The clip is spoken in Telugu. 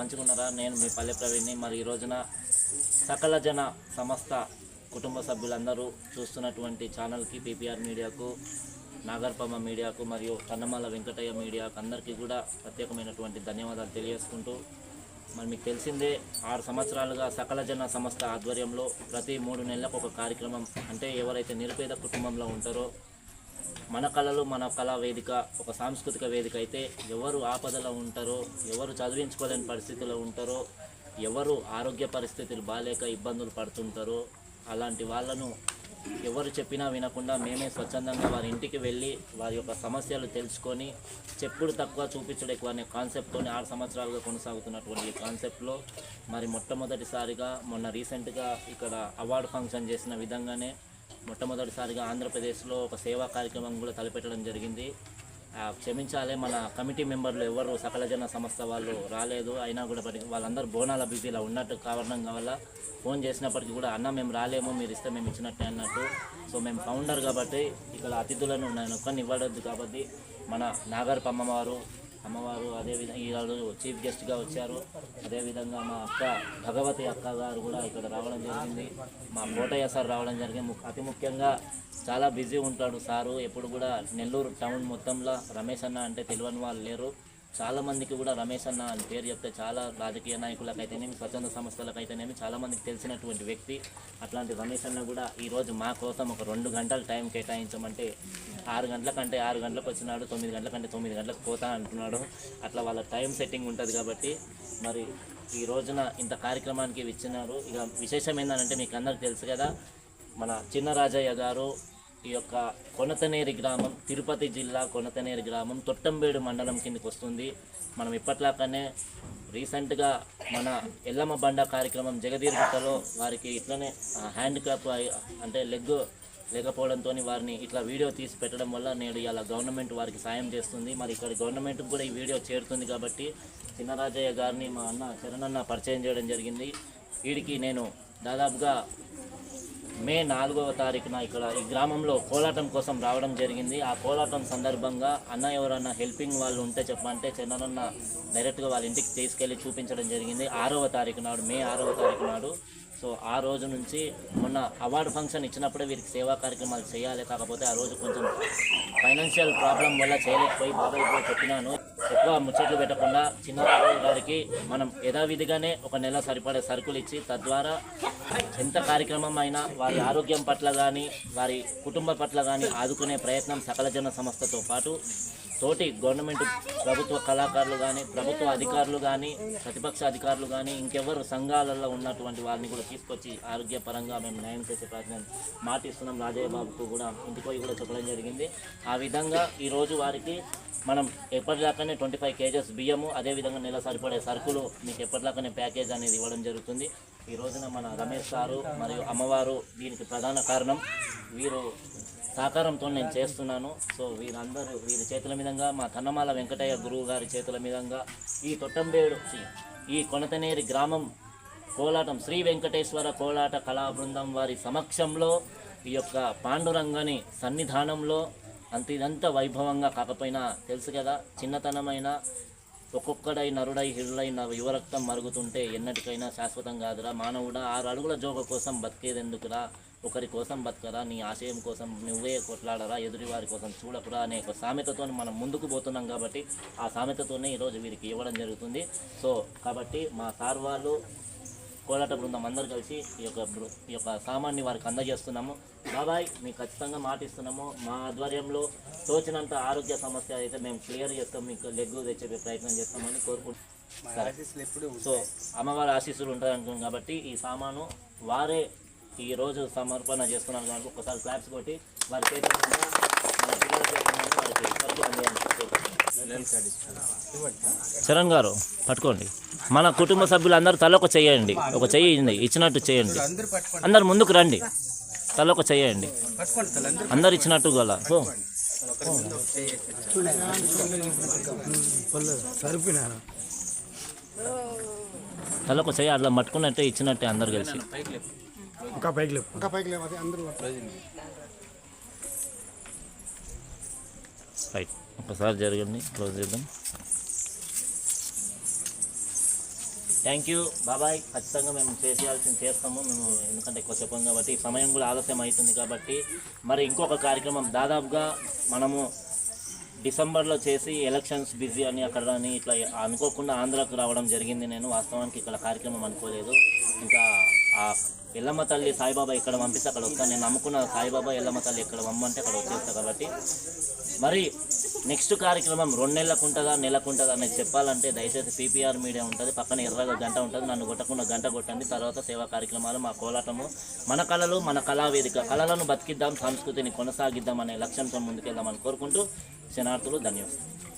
మంచిగా ఉన్నారా? నేను మీ పల్లె ప్రవీణ్ని. మరి ఈ రోజున సకల జన సమస్త కుటుంబ సభ్యులందరూ చూస్తున్నటువంటి ఛానల్కి, పీపీఆర్ మీడియాకు, నాగర్పమ్మ మీడియాకు మరియు కన్నమాల వెంకటయ్య మీడియాకు అందరికీ కూడా ప్రత్యేకమైనటువంటి ధన్యవాదాలు తెలియజేసుకుంటూ, మరి మీకు తెలిసిందే 6 సంవత్సరాలుగా సకల జన సంస్థ ఆధ్వర్యంలో ప్రతి 3 నెలలకు ఒక కార్యక్రమం, అంటే ఎవరైతే నిరుపేద కుటుంబంలో ఉంటారో మన కళలు మన కళా వేదిక ఒక సాంస్కృతిక వేదిక అయితే, ఎవరు ఆపదలో ఉంటారో, ఎవరు చదివించుకోలేని పరిస్థితిలో ఉంటారో, ఎవరు ఆరోగ్య పరిస్థితులు బాలేక ఇబ్బందులు పడుతుంటారో అలాంటి వాళ్ళను ఎవరు చెప్పినా వినకుండా మేమే స్వచ్ఛందంగా వారి ఇంటికి వెళ్ళి వారి యొక్క సమస్యలు తెలుసుకొని చెప్పుడు తక్కువ చూపించడం ఎక్కువ అనే కాన్సెప్ట్తో 6 సంవత్సరాలుగా కొనసాగుతున్నటువంటి ఈ కాన్సెప్ట్లో మరి మొట్టమొదటిసారిగా మొన్న రీసెంట్గా ఇక్కడ అవార్డు ఫంక్షన్ చేసిన విధంగానే మొట్టమొదటిసారిగా ఆంధ్రప్రదేశ్లో ఒక సేవా కార్యక్రమం కూడా తలపెట్టడం జరిగింది. క్షమించాలి, మన కమిటీ మెంబర్లు ఎవరు సకల జన సంస్థ వాళ్ళు రాలేదు. అయినా కూడా వాళ్ళందరూ బోనాల బిజీలో ఉన్నట్టు కారణం వల్ల ఫోన్ చేసినప్పటికీ కూడా అన్న మేము రాలేము, మీరు ఇస్తే మేము ఇచ్చినట్టే అన్నట్టు. సో మేము ఫౌండర్ కాబట్టి ఇక్కడ అతిథులను నేను ఒక్కరిని ఇవ్వడద్దు కాబట్టి మన నాగర్పమ్మ అమ్మవారు అదేవిధంగా ఈరోజు చీఫ్ గెస్ట్గా వచ్చారు. అదేవిధంగా మా అక్క భగవతి అక్క గారు కూడా ఇక్కడ రావడం జరిగింది. మా కోటయ్య సార్ రావడం జరిగింది. అతి ముఖ్యంగా చాలా బిజీ ఉంటాడు సారు. ఎప్పుడు కూడా నెల్లూరు టౌన్ మొత్తంలో రమేష్ అన్న అంటే తెలియని వాళ్ళు లేరు. చాలామందికి కూడా రమేష్ అన్న అని పేరు చెప్తే చాలా రాజకీయ నాయకులకైతేనేమి, స్వచ్ఛంద సంస్థలకైతేనేమి చాలామందికి తెలిసినటువంటి వ్యక్తి. అట్లాంటి రమేష్ అన్న కూడా ఈరోజు మా కోసం ఒక 2 గంటల టైం కేటాయించమంటే 6 గంటలకంటే 6 గంటలకు వచ్చినాడు, 9 గంటలకంటే 9 గంటలకు పోతా అంటున్నాడు. అట్లా వాళ్ళ టైం సెట్టింగ్ ఉంటుంది కాబట్టి మరి ఈ రోజున ఇంత కార్యక్రమానికి ఇచ్చినారు. ఇక విశేషం ఏంటంటే మీకు అందరికీ తెలుసు కదా, మన చిన్నరాజయ్య గారు ఈ యొక్క కొనతనేరి గ్రామం, తిరుపతి జిల్లా కొనతనేరి గ్రామం తొట్టంబేడు మండలం కిందకి వస్తుంది. మనం ఇప్పట్లాకనే రీసెంట్గా మన ఎల్లమ్మ బండ కార్యక్రమం జగదీర్గుట్టలో వారికి ఇట్లనే హ్యాండిక్యాప్ అంటే లెగ్ లేకపోవడంతో వారిని ఇట్లా వీడియో తీసి పెట్టడం వల్ల నేడు ఇలా గవర్నమెంట్ వారికి సాయం చేస్తుంది. మరి ఇక్కడ గవర్నమెంట్కి కూడా ఈ వీడియో చేరుతుంది కాబట్టి చిన్నరాజయ్య గారిని మా అన్న చరణ్ పరిచయం చేయడం జరిగింది. వీడికి నేను దాదాపుగా మే 4వ తారీఖున ఇక్కడ ఈ గ్రామంలో కోలాటం కోసం రావడం జరిగింది. ఆ కోలాటం సందర్భంగా అన్న ఎవరన్నా హెల్పింగ్ వాళ్ళు ఉంటే చెప్పమంటే చంద్రన్న డైరెక్ట్గా వాళ్ళ ఇంటికి తీసుకెళ్ళి చూపించడం జరిగింది 6వ తారీఖు నాడు, మే 6వ తారీఖు నాడు. సో ఆ రోజు నుంచి మొన్న అవార్డు ఫంక్షన్ ఇచ్చినప్పుడే వీరికి సేవా కార్యక్రమాలు చేయాలి, కాకపోతే ఆ రోజు కొంచెం ఫైనాన్షియల్ ప్రాబ్లం వల్ల చేయలేకపోయి బాబాయ్ కూడా చెప్పినాను, ఎక్కువ ముచ్చట్లు పెట్టకుండా చిన్నరాజు గారికి మనం యథావిధిగానే ఒక నెల సరిపడే సరుకులు ఇచ్చి తద్వారా ఎంత కార్యక్రమం అయినా వారి ఆరోగ్యం పట్ల కానీ వారి కుటుంబ పట్ల కానీ ఆదుకునే ప్రయత్నం సకల జన సంస్థతో పాటు తోటి గవర్నమెంట్ ప్రభుత్వ కళాకారులు కానీ, ప్రభుత్వ అధికారులు కానీ, ప్రతిపక్ష అధికారులు కానీ, ఇంకెవరు సంఘాలలో ఉన్నటువంటి వారిని కూడా తీసుకొచ్చి ఆరోగ్యపరంగా మేము న్యాయం చేసే ప్రయత్నం మాటిస్తున్నాం. రాజయ్య బాబుకు కూడా ఇంటికి పోయి కూడా చెప్పడం జరిగింది. ఆ విధంగా ఈరోజు వారికి మనం ఎప్పటిలాగానే 25 kgs బియ్యము, అదేవిధంగా నెల సరిపడే సరుకులు మీకు ఎప్పటిలాగానే ప్యాకేజ్ అనేది ఇవ్వడం జరుగుతుంది. ఈ రోజున మన రమేష్ సారు మరియు అమ్మవారు దీనికి ప్రధాన కారణం. వీరు సహకారంతో నేను చేస్తున్నాను. సో వీరి చేతుల మీదుగా మా కన్నమాల వెంకటయ్య గురువు గారి చేతుల మీదుగా ఈ తొట్టంబేడు ఈ కొనతనేరి గ్రామం కోలాటం శ్రీ వెంకటేశ్వర కోలాట కళా బృందం వారి సమక్షంలో ఈ యొక్క పాండురంగని సన్నిధానంలో ఇదంతా వైభవంగా కాకపోయినా తెలుసు కదా, చిన్నతనమైన ఒక్కొక్కడై నరుడై హిరుడై యువరక్తం మరుగుతుంటే ఎన్నటికైనా శాశ్వతం కాదురా మానవుడా, 6 అడుగుల జోగ కోసం బతికేదెందుకురా, ఒకరి కోసం బతకరా, నీ ఆశయం కోసం నువ్వే కొట్లాడరా, ఎదుటి వారి కోసం చూడకురా అనే ఒక సామెతతో మనం ముందుకు పోతున్నాం కాబట్టి ఆ సామెతతోనే ఈరోజు వీరికి ఇవ్వడం జరుగుతుంది. సో కాబట్టి మా సార్ వాళ్ళు కోలాట బృందం అందరూ కలిసి ఈ యొక్క సామాన్ని వారికి అందజేస్తున్నాము. బాబాయ్ మీకు ఖచ్చితంగా మాటిస్తున్నాము, మా ఆధ్వర్యంలో తోచినంత ఆరోగ్య సమస్య అయితే మేము క్లియర్ చేస్తాం, మీకు లెగ్గు తెచ్చే ప్రయత్నం చేస్తామని కోరుకుంటున్నాం. సో అమ్మవారి ఆశీస్సులు ఉంటాయి అనుకున్నాం కాబట్టి ఈ సామాను వారే ఈరోజు సమర్పణ చేస్తున్నారు కాబట్టి ఒకసారి క్లాప్స్ కొట్టి వారి చేతులు చరణ్ గారు పట్టుకోండి. మన కుటుంబ సభ్యులందరూ తలొక చేయండి, ఒక చెయ్యి ఇచ్చినట్టు చేయండి, అందరు ముందుకు రండి, తలొక చేయండి, అందరు ఇచ్చినట్టు గల తలొక చెయ్యి అట్లా పట్టుకున్నట్టే ఇచ్చినట్టే అందరు కలిసి రైట్. ఒకసారి జరగండి, క్లోజ్ చేద్దాం. థ్యాంక్ యూ బాబాయ్. ఖచ్చితంగా మేము చేయాల్సింది చేస్తాము మేము, ఎందుకంటే ఎక్కువ చెప్పాం కాబట్టి సమయం కూడా ఆలస్యం అవుతుంది కాబట్టి. మరి ఇంకొక కార్యక్రమం దాదాపుగా మనము డిసెంబర్లో చేసి ఎలక్షన్స్ బిజీ అని అక్కడ అని ఇట్లా అనుకోకుండా ఆంధ్రాకు రావడం జరిగింది. నేను వాస్తవానికి ఇక్కడ కార్యక్రమం అనుకోలేదు. ఇంకా ఆ ఎల్లమ్మ తల్లి సాయిబాబా ఇక్కడ పంపిస్తే అక్కడ వస్తాను. నేను నమ్ముకున్న సాయిబాబా ఎల్లమ్మ తల్లి ఇక్కడ పంపంటే అక్కడ వచ్చేస్తా కాబట్టి. మరి నెక్స్ట్ కార్యక్రమం 2 నెలలకు ఉంటుందా నెలకు ఉంటుందా అనేది చెప్పాలంటే దయచేసి పీపీఆర్ మీడియా ఉంటుంది, పక్కన ఎర్రగా గంట ఉంటుంది, నన్ను కొట్టకుండా గంట కొట్టండి. తర్వాత సేవా కార్యక్రమాలు, మా కోలాటము, మన కళలు, మన కళావేదిక, కళలను బతికిద్దాం, సంస్కృతిని కొనసాగిద్దాం అనే లక్ష్యంతో ముందుకెళ్దామని కోరుకుంటూ శనార్థులు. ధన్యవాదాలు.